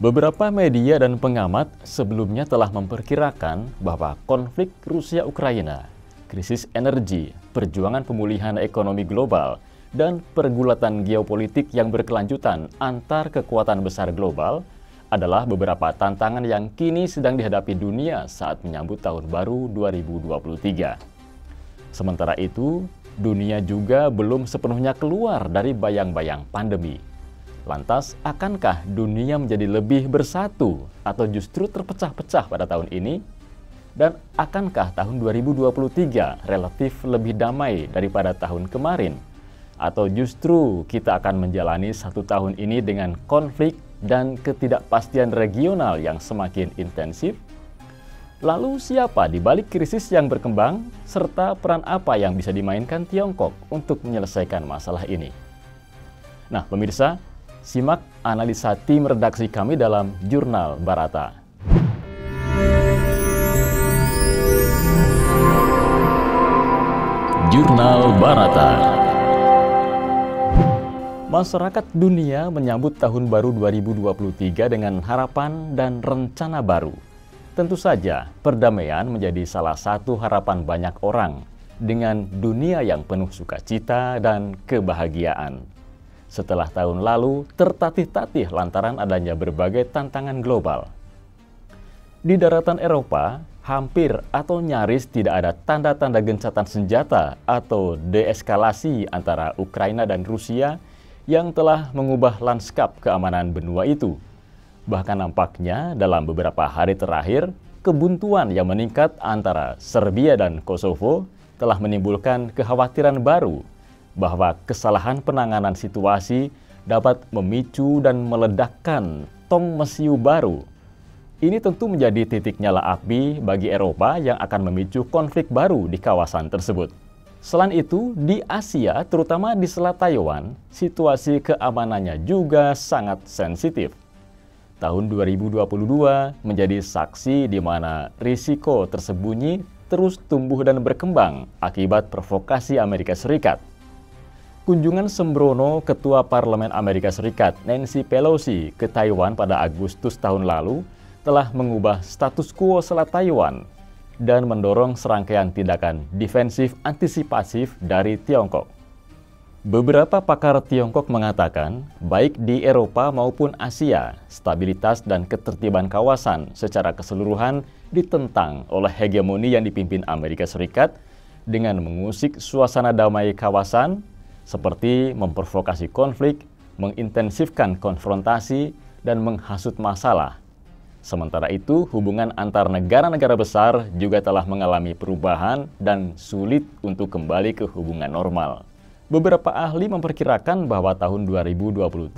Beberapa media dan pengamat sebelumnya telah memperkirakan bahwa konflik Rusia-Ukraina, krisis energi, perjuangan pemulihan ekonomi global, dan pergulatan geopolitik yang berkelanjutan antar kekuatan besar global adalah beberapa tantangan yang kini sedang dihadapi dunia saat menyambut tahun baru 2023. Sementara itu, dunia juga belum sepenuhnya keluar dari bayang-bayang pandemi. Lantas, akankah dunia menjadi lebih bersatu atau justru terpecah-pecah pada tahun ini? Dan akankah tahun 2023 relatif lebih damai daripada tahun kemarin? Atau justru kita akan menjalani satu tahun ini dengan konflik dan ketidakpastian regional yang semakin intensif? Lalu siapa di balik krisis yang berkembang, serta peran apa yang bisa dimainkan Tiongkok untuk menyelesaikan masalah ini? Nah, pemirsa, simak analisa tim redaksi kami dalam Jurnal Barata. Jurnal Barata. Masyarakat dunia menyambut tahun baru 2023 dengan harapan dan rencana baru. Tentu saja, perdamaian menjadi salah satu harapan banyak orang dengan dunia yang penuh sukacita dan kebahagiaan. Setelah tahun lalu tertatih-tatih lantaran adanya berbagai tantangan global. Di daratan Eropa, hampir atau nyaris tidak ada tanda-tanda gencatan senjata atau deeskalasi antara Ukraina dan Rusia yang telah mengubah lanskap keamanan benua itu. Bahkan nampaknya dalam beberapa hari terakhir, kebuntuan yang meningkat antara Serbia dan Kosovo telah menimbulkan kekhawatiran baru bahwa kesalahan penanganan situasi dapat memicu dan meledakkan tong mesiu baru. Ini tentu menjadi titik nyala api bagi Eropa yang akan memicu konflik baru di kawasan tersebut. Selain itu, di Asia, terutama di Selat Taiwan, situasi keamanannya juga sangat sensitif. Tahun 2022 menjadi saksi di mana risiko tersembunyi terus tumbuh dan berkembang akibat provokasi Amerika Serikat. Kunjungan sembrono Ketua Parlemen Amerika Serikat Nancy Pelosi ke Taiwan pada Agustus tahun lalu telah mengubah status quo Selat Taiwan dan mendorong serangkaian tindakan defensif antisipasif dari Tiongkok. Beberapa pakar Tiongkok mengatakan, baik di Eropa maupun Asia, stabilitas dan ketertiban kawasan secara keseluruhan ditentang oleh hegemoni yang dipimpin Amerika Serikat dengan mengusik suasana damai kawasan, seperti memprovokasi konflik, mengintensifkan konfrontasi, dan menghasut masalah. Sementara itu, hubungan antar negara-negara besar juga telah mengalami perubahan dan sulit untuk kembali ke hubungan normal. Beberapa ahli memperkirakan bahwa tahun 2023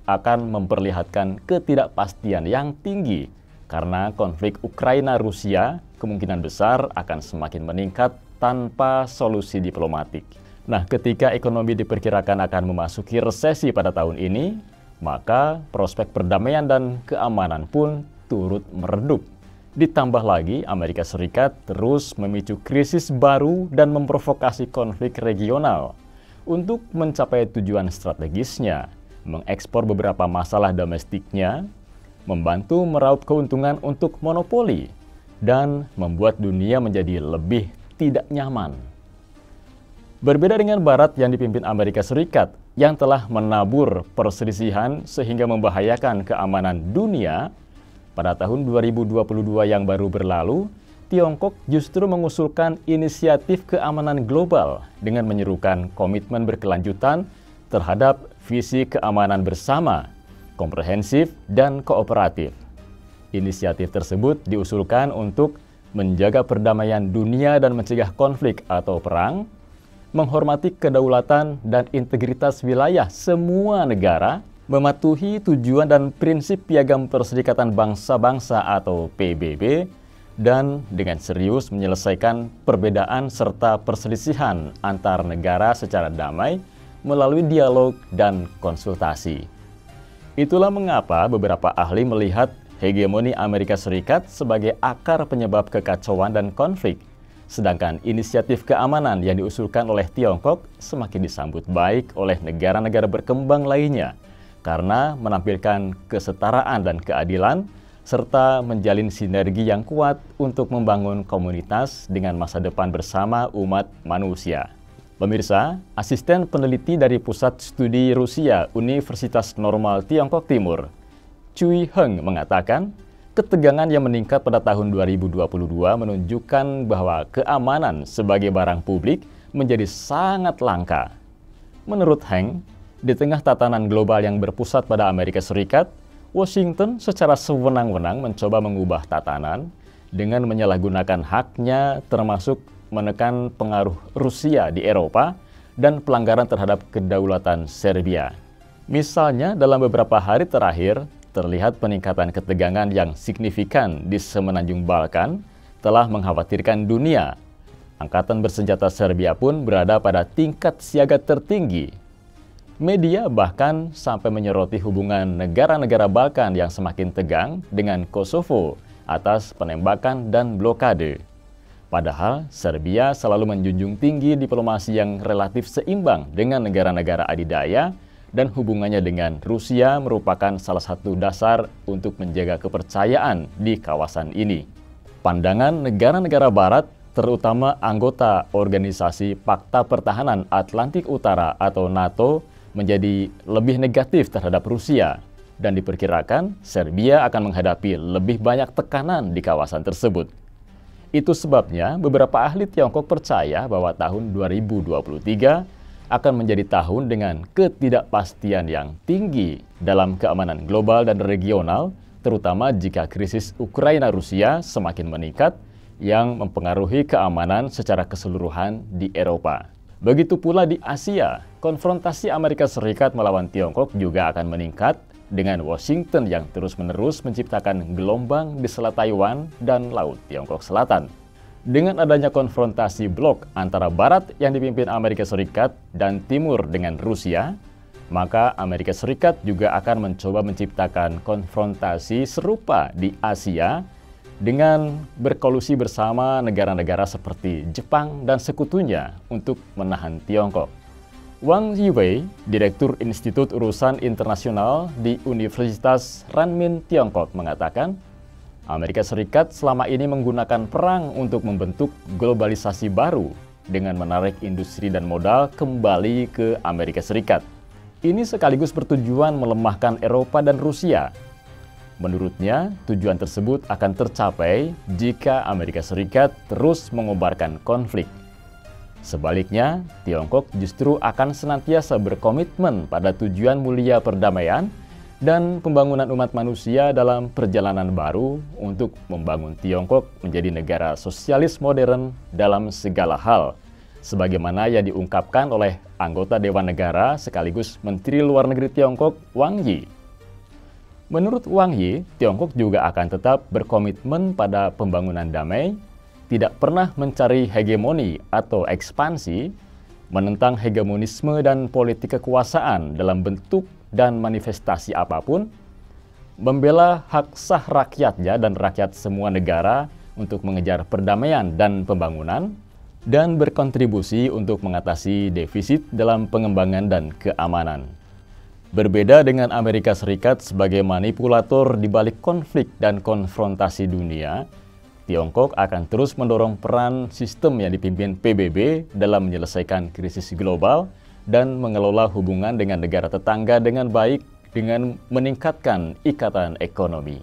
akan memperlihatkan ketidakpastian yang tinggi karena konflik Ukraina-Rusia kemungkinan besar akan semakin meningkat tanpa solusi diplomatik. Nah, ketika ekonomi diperkirakan akan memasuki resesi pada tahun ini, maka prospek perdamaian dan keamanan pun turut meredup. Ditambah lagi, Amerika Serikat terus memicu krisis baru dan memprovokasi konflik regional untuk mencapai tujuan strategisnya, mengekspor beberapa masalah domestiknya, membantu meraup keuntungan untuk monopoli, dan membuat dunia menjadi lebih tidak nyaman. Berbeda dengan Barat yang dipimpin Amerika Serikat yang telah menabur perselisihan sehingga membahayakan keamanan dunia, pada tahun 2022 yang baru berlalu, Tiongkok justru mengusulkan inisiatif keamanan global dengan menyerukan komitmen berkelanjutan terhadap visi keamanan bersama, komprehensif, dan kooperatif. Inisiatif tersebut diusulkan untuk menjaga perdamaian dunia dan mencegah konflik atau perang, menghormati kedaulatan dan integritas wilayah semua negara, mematuhi tujuan dan prinsip Piagam Perserikatan Bangsa-Bangsa atau PBB, dan dengan serius menyelesaikan perbedaan serta perselisihan antar negara secara damai melalui dialog dan konsultasi. Itulah mengapa beberapa ahli melihat hegemoni Amerika Serikat sebagai akar penyebab kekacauan dan konflik, sedangkan inisiatif keamanan yang diusulkan oleh Tiongkok semakin disambut baik oleh negara-negara berkembang lainnya, karena menampilkan kesetaraan dan keadilan, serta menjalin sinergi yang kuat untuk membangun komunitas dengan masa depan bersama umat manusia. Pemirsa, asisten peneliti dari Pusat Studi Rusia Universitas Normal Tiongkok Timur, Cui Heng mengatakan, ketegangan yang meningkat pada tahun 2022 menunjukkan bahwa keamanan sebagai barang publik menjadi sangat langka. Menurut Heng, di tengah tatanan global yang berpusat pada Amerika Serikat, Washington secara sewenang-wenang mencoba mengubah tatanan dengan menyalahgunakan haknya termasuk menekan pengaruh Rusia di Eropa dan pelanggaran terhadap kedaulatan Serbia. Misalnya, dalam beberapa hari terakhir, terlihat peningkatan ketegangan yang signifikan di semenanjung Balkan telah mengkhawatirkan dunia. Angkatan bersenjata Serbia pun berada pada tingkat siaga tertinggi. Media bahkan sampai menyoroti hubungan negara-negara Balkan yang semakin tegang dengan Kosovo atas penembakan dan blokade. Padahal Serbia selalu menjunjung tinggi diplomasi yang relatif seimbang dengan negara-negara adidaya dan hubungannya dengan Rusia merupakan salah satu dasar untuk menjaga kepercayaan di kawasan ini. Pandangan negara-negara Barat, terutama anggota Organisasi Pakta Pertahanan Atlantik Utara atau NATO, menjadi lebih negatif terhadap Rusia dan diperkirakan Serbia akan menghadapi lebih banyak tekanan di kawasan tersebut. Itu sebabnya beberapa ahli Tiongkok percaya bahwa tahun 2023 akan menjadi tahun dengan ketidakpastian yang tinggi dalam keamanan global dan regional, terutama jika krisis Ukraina-Rusia semakin meningkat yang mempengaruhi keamanan secara keseluruhan di Eropa. Begitu pula di Asia, konfrontasi Amerika Serikat melawan Tiongkok juga akan meningkat dengan Washington yang terus-menerus menciptakan gelombang di Selat Taiwan dan Laut Tiongkok Selatan. Dengan adanya konfrontasi blok antara Barat yang dipimpin Amerika Serikat dan Timur dengan Rusia, maka Amerika Serikat juga akan mencoba menciptakan konfrontasi serupa di Asia dengan berkolusi bersama negara-negara seperti Jepang dan sekutunya untuk menahan Tiongkok. Wang Yiwei, Direktur Institut Urusan Internasional di Universitas Renmin Tiongkok mengatakan, Amerika Serikat selama ini menggunakan perang untuk membentuk globalisasi baru dengan menarik industri dan modal kembali ke Amerika Serikat. Ini sekaligus bertujuan melemahkan Eropa dan Rusia. Menurutnya, tujuan tersebut akan tercapai jika Amerika Serikat terus mengobarkan konflik. Sebaliknya, Tiongkok justru akan senantiasa berkomitmen pada tujuan mulia perdamaian dan pembangunan umat manusia dalam perjalanan baru untuk membangun Tiongkok menjadi negara sosialis modern dalam segala hal, sebagaimana yang diungkapkan oleh anggota Dewan Negara sekaligus Menteri Luar Negeri Tiongkok, Wang Yi. Menurut Wang Yi, Tiongkok juga akan tetap berkomitmen pada pembangunan damai, tidak pernah mencari hegemoni atau ekspansi, menentang hegemonisme dan politik kekuasaan dalam bentuk dan manifestasi apapun, membela hak sah rakyatnya dan rakyat semua negara untuk mengejar perdamaian dan pembangunan, dan berkontribusi untuk mengatasi defisit dalam pengembangan dan keamanan. Berbeda dengan Amerika Serikat sebagai manipulator di balik konflik dan konfrontasi dunia, Tiongkok akan terus mendorong peran sistem yang dipimpin PBB dalam menyelesaikan krisis global dan mengelola hubungan dengan negara tetangga dengan baik dengan meningkatkan ikatan ekonomi.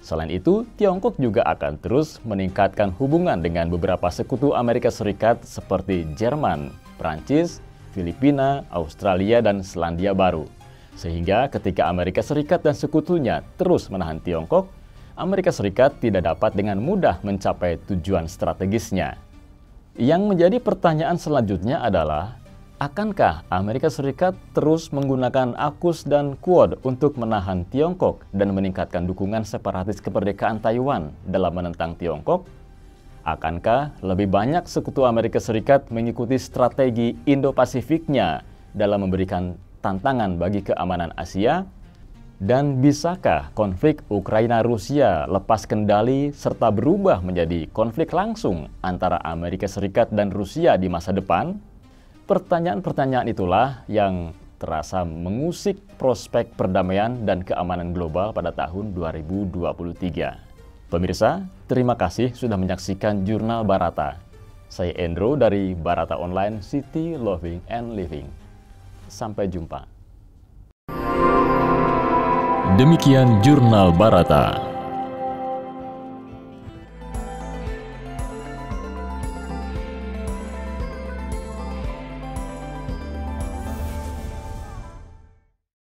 Selain itu, Tiongkok juga akan terus meningkatkan hubungan dengan beberapa sekutu Amerika Serikat seperti Jerman, Prancis, Filipina, Australia, dan Selandia Baru. Sehingga ketika Amerika Serikat dan sekutunya terus menahan Tiongkok, Amerika Serikat tidak dapat dengan mudah mencapai tujuan strategisnya. Yang menjadi pertanyaan selanjutnya adalah, akankah Amerika Serikat terus menggunakan AUKUS dan QUAD untuk menahan Tiongkok dan meningkatkan dukungan separatis kemerdekaan Taiwan dalam menentang Tiongkok? Akankah lebih banyak sekutu Amerika Serikat mengikuti strategi Indo-Pasifiknya dalam memberikan tantangan bagi keamanan Asia? Dan bisakah konflik Ukraina-Rusia lepas kendali serta berubah menjadi konflik langsung antara Amerika Serikat dan Rusia di masa depan? Pertanyaan-pertanyaan itulah yang terasa mengusik prospek perdamaian dan keamanan global pada tahun 2023. Pemirsa, terima kasih sudah menyaksikan Jurnal Barata. Saya Endro dari Barata Online City Loving and Living. Sampai jumpa. Demikian Jurnal Barata.